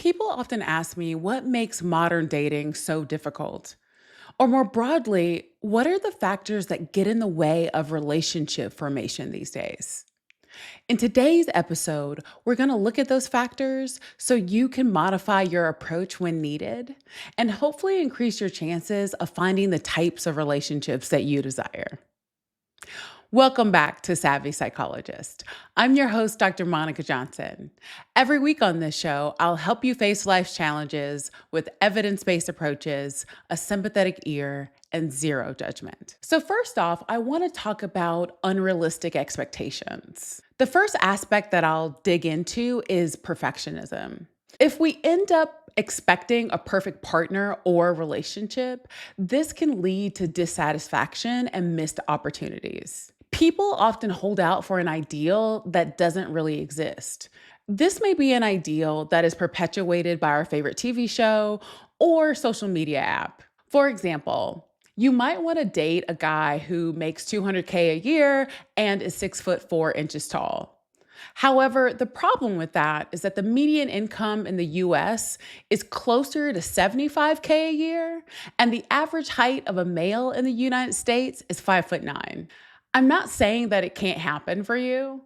People often ask me what makes modern dating so difficult? Or more broadly, what are the factors that get in the way of relationship formation these days? In today's episode, we're going to look at those factors so you can modify your approach when needed and hopefully increase your chances of finding the types of relationships that you desire. Welcome back to Savvy Psychologist. I'm your host, Dr. Monica Johnson. Every week on this show, I'll help you face life's challenges with evidence based approaches, a sympathetic ear, and zero judgment. So, first off, I want to talk about unrealistic expectations. The first aspect that I'll dig into is perfectionism. If we end up expecting a perfect partner or relationship, this can lead to dissatisfaction and missed opportunities. People often hold out for an ideal that doesn't really exist. This may be an ideal that is perpetuated by our favorite TV show or social media app. For example, you might want to date a guy who makes 200K a year and is 6'4" tall. However, the problem with that is that the median income in the US is closer to 75K a year, and the average height of a male in the United States is 5'9". I'm not saying that it can't happen for you.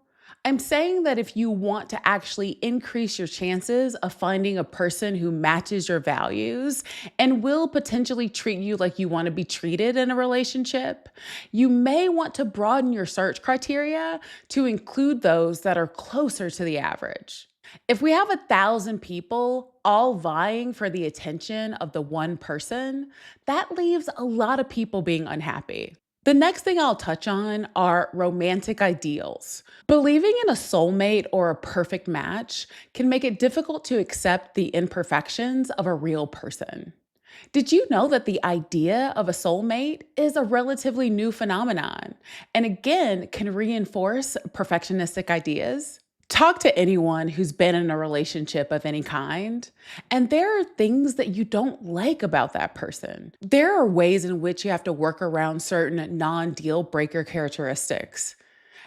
I'm saying that if you want to actually increase your chances of finding a person who matches your values and will potentially treat you like you want to be treated in a relationship, you may want to broaden your search criteria to include those that are closer to the average. If we have 1,000 people all vying for the attention of the one person, that leaves a lot of people being unhappy. The next thing I'll touch on are romantic ideals. Believing in a soulmate or a perfect match can make it difficult to accept the imperfections of a real person. Did you know that the idea of a soulmate is a relatively new phenomenon and again can reinforce perfectionistic ideas? Talk to anyone who's been in a relationship of any kind, and there are things that you don't like about that person. There are ways in which you have to work around certain non-deal breaker characteristics.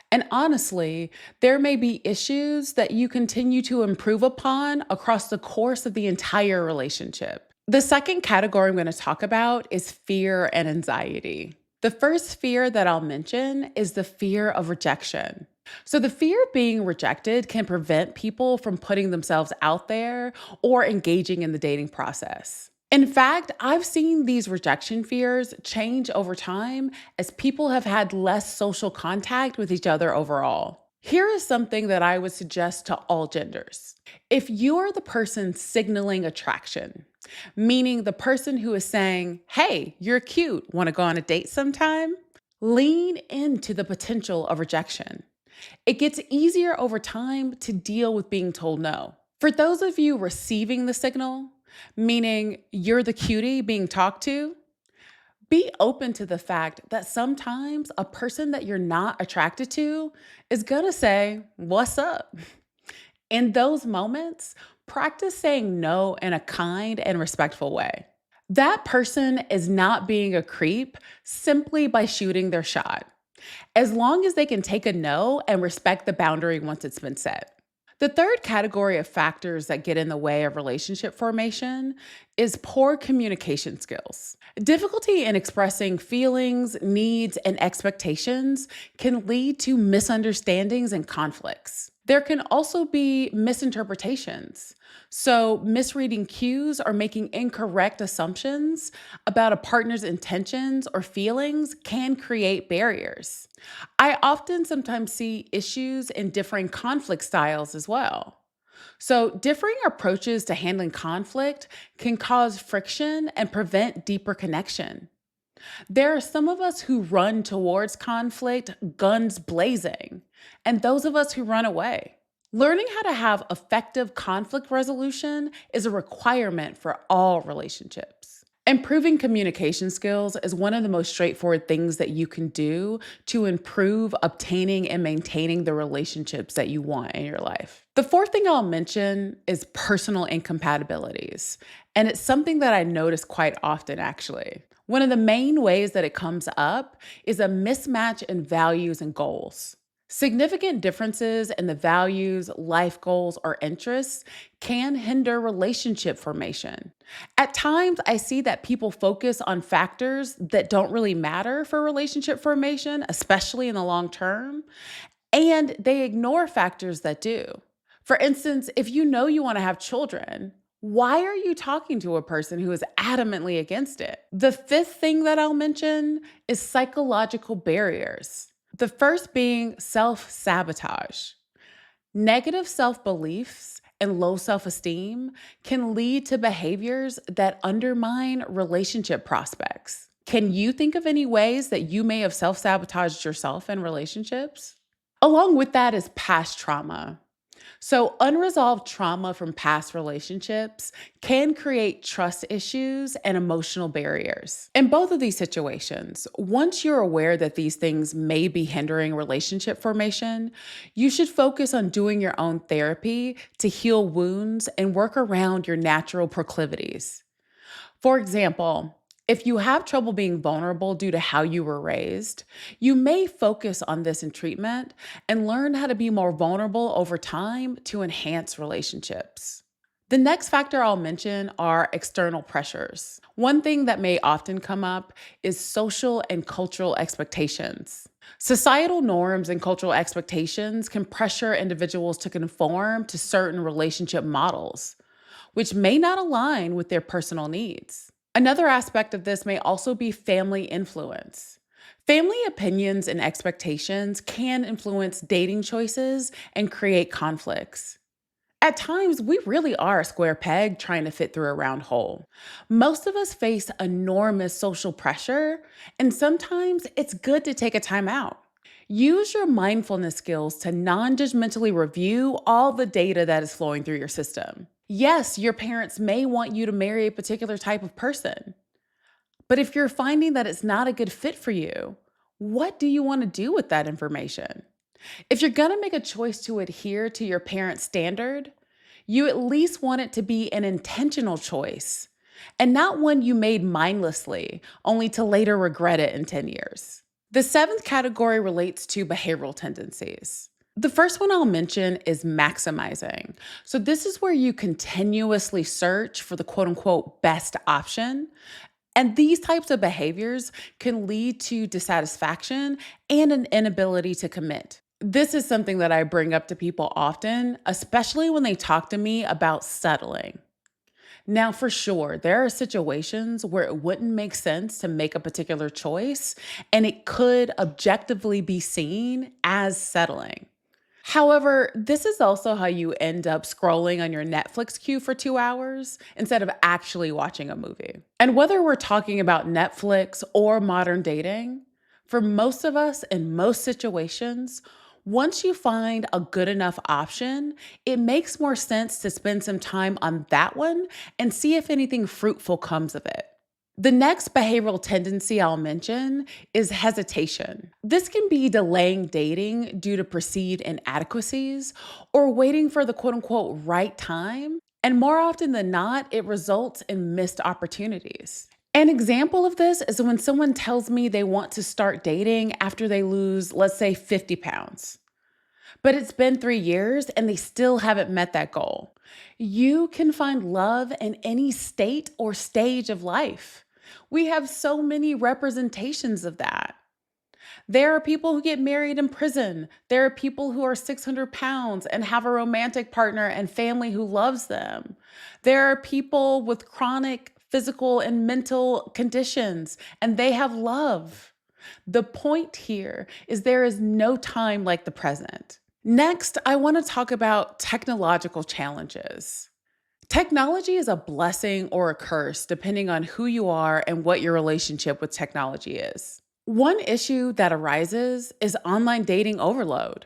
And honestly, there may be issues that you continue to improve upon across the course of the entire relationship. The second category I'm going to talk about is fear and anxiety. The first fear that I'll mention is the fear of rejection. So, the fear of being rejected can prevent people from putting themselves out there or engaging in the dating process. In fact, I've seen these rejection fears change over time as people have had less social contact with each other overall. Here is something that I would suggest to all genders. If you're the person signaling attraction, meaning the person who is saying, "Hey, you're cute, want to go on a date sometime?" Lean into the potential of rejection. It gets easier over time to deal with being told no. For those of you receiving the signal, meaning you're the cutie being talked to, be open to the fact that sometimes a person that you're not attracted to is gonna say, "What's up?" In those moments, practice saying no in a kind and respectful way. That person is not being a creep simply by shooting their shot, as long as they can take a no and respect the boundary once it's been set. The third category of factors that get in the way of relationship formation is poor communication skills. Difficulty in expressing feelings, needs, and expectations can lead to misunderstandings and conflicts. There can also be misinterpretations. So, misreading cues or making incorrect assumptions about a partner's intentions or feelings can create barriers. I often sometimes see issues in differing conflict styles as well. So, differing approaches to handling conflict can cause friction and prevent deeper connection. There are some of us who run towards conflict, guns blazing, and those of us who run away. Learning how to have effective conflict resolution is a requirement for all relationships. Improving communication skills is one of the most straightforward things that you can do to improve obtaining and maintaining the relationships that you want in your life. The fourth thing I'll mention is personal incompatibilities, and it's something that I notice quite often actually. One of the main ways that it comes up is a mismatch in values and goals. Significant differences in the values, life goals, or interests can hinder relationship formation. At times, I see that people focus on factors that don't really matter for relationship formation, especially in the long term, and they ignore factors that do. For instance, if you know you want to have children, why are you talking to a person who is adamantly against it? The fifth thing that I'll mention is psychological barriers. The first being self sabotage. Negative self beliefs and low self esteem can lead to behaviors that undermine relationship prospects. Can you think of any ways that you may have self sabotaged yourself in relationships? Along with that is past trauma. So, unresolved trauma from past relationships can create trust issues and emotional barriers. In both of these situations, once you're aware that these things may be hindering relationship formation, you should focus on doing your own therapy to heal wounds and work around your natural proclivities. For example, if you have trouble being vulnerable due to how you were raised, you may focus on this in treatment and learn how to be more vulnerable over time to enhance relationships. The next factor I'll mention are external pressures. One thing that may often come up is social and cultural expectations. Societal norms and cultural expectations can pressure individuals to conform to certain relationship models, which may not align with their personal needs. Another aspect of this may also be family influence. Family opinions and expectations can influence dating choices and create conflicts. At times, we really are a square peg trying to fit through a round hole. Most of us face enormous social pressure, and sometimes it's good to take a time out. Use your mindfulness skills to non judgmentally review all the data that is flowing through your system. Yes, your parents may want you to marry a particular type of person, but if you're finding that it's not a good fit for you, what do you want to do with that information? If you're going to make a choice to adhere to your parents' standard, you at least want it to be an intentional choice and not one you made mindlessly, only to later regret it in 10 years. The seventh category relates to behavioral tendencies. The first one I'll mention is maximizing. So, this is where you continuously search for the quote unquote best option. And these types of behaviors can lead to dissatisfaction and an inability to commit. This is something that I bring up to people often, especially when they talk to me about settling. Now, for sure, there are situations where it wouldn't make sense to make a particular choice, and it could objectively be seen as settling. However, this is also how you end up scrolling on your Netflix queue for 2 hours instead of actually watching a movie. And whether we're talking about Netflix or modern dating, for most of us in most situations, once you find a good enough option, it makes more sense to spend some time on that one and see if anything fruitful comes of it. The next behavioral tendency I'll mention is hesitation. This can be delaying dating due to perceived inadequacies or waiting for the quote unquote right time. And more often than not, it results in missed opportunities. An example of this is when someone tells me they want to start dating after they lose, let's say, 50 pounds. But it's been 3 years and they still haven't met that goal. You can find love in any state or stage of life. We have so many representations of that. There are people who get married in prison. There are people who are 600 pounds and have a romantic partner and family who loves them. There are people with chronic physical and mental conditions and they have love. The point here is there is no time like the present. Next, I want to talk about technological challenges. Technology is a blessing or a curse depending on who you are and what your relationship with technology is. One issue that arises is online dating overload.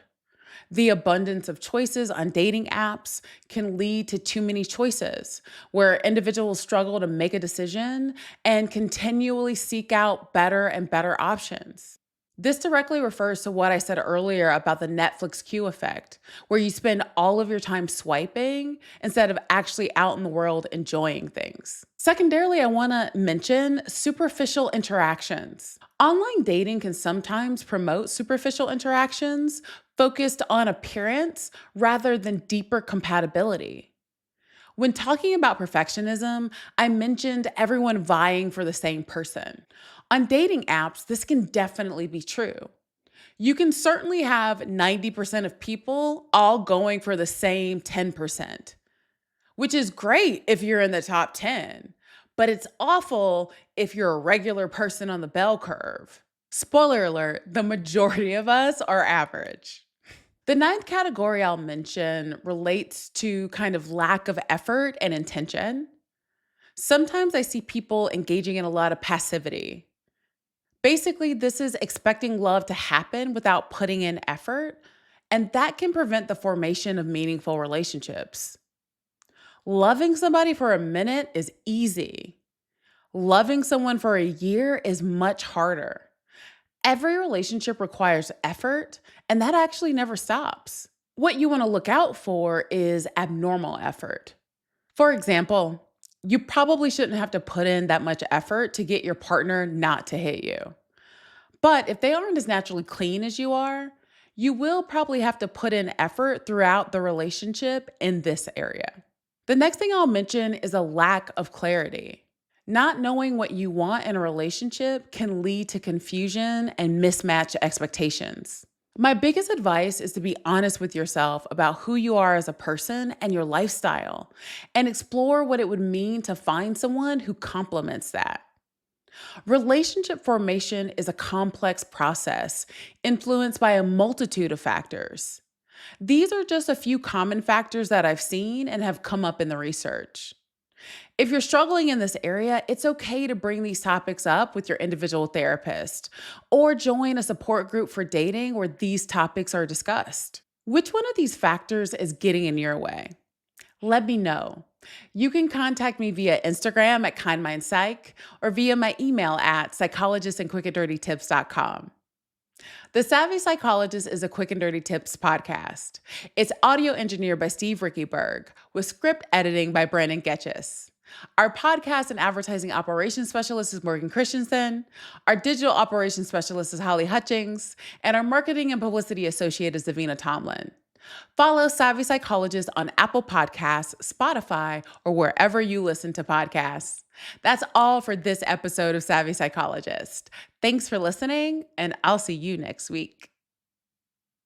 The abundance of choices on dating apps can lead to too many choices, where individuals struggle to make a decision and continually seek out better and better options. This directly refers to what I said earlier about the Netflix queue effect, where you spend all of your time swiping instead of actually out in the world enjoying things. Secondarily, I want to mention superficial interactions. Online dating can sometimes promote superficial interactions focused on appearance rather than deeper compatibility. When talking about perfectionism, I mentioned everyone vying for the same person. On dating apps, this can definitely be true. You can certainly have 90% of people all going for the same 10%, which is great if you're in the top 10, but it's awful if you're a regular person on the bell curve. Spoiler alert, the majority of us are average. The ninth category I'll mention relates to kind of lack of effort and intention. Sometimes I see people engaging in a lot of passivity. Basically, this is expecting love to happen without putting in effort, and that can prevent the formation of meaningful relationships. Loving somebody for a minute is easy. Loving someone for a year is much harder. Every relationship requires effort, and that actually never stops. What you want to look out for is abnormal effort. For example, you probably shouldn't have to put in that much effort to get your partner not to hit you. But if they aren't as naturally clean as you are, you will probably have to put in effort throughout the relationship in this area. The next thing I'll mention is a lack of clarity. Not knowing what you want in a relationship can lead to confusion and mismatched expectations. My biggest advice is to be honest with yourself about who you are as a person and your lifestyle, and explore what it would mean to find someone who complements that. Relationship formation is a complex process influenced by a multitude of factors. These are just a few common factors that I've seen and have come up in the research. If you're struggling in this area, it's okay to bring these topics up with your individual therapist or join a support group for dating where these topics are discussed. Which one of these factors is getting in your way? Let me know. You can contact me via Instagram at KindMindPsych or via my email at psychologist@quickanddirtytips.com. The Savvy Psychologist is a quick and dirty tips podcast. It's audio engineered by Steve Rickyberg with script editing by Brandon Getchis. Our podcast and advertising operations specialist is Morgan Christensen. Our digital operations specialist is Holly Hutchings. And our marketing and publicity associate is Davina Tomlin. Follow Savvy Psychologist on Apple Podcasts, Spotify, or wherever you listen to podcasts. That's all for this episode of Savvy Psychologist. Thanks for listening, and I'll see you next week.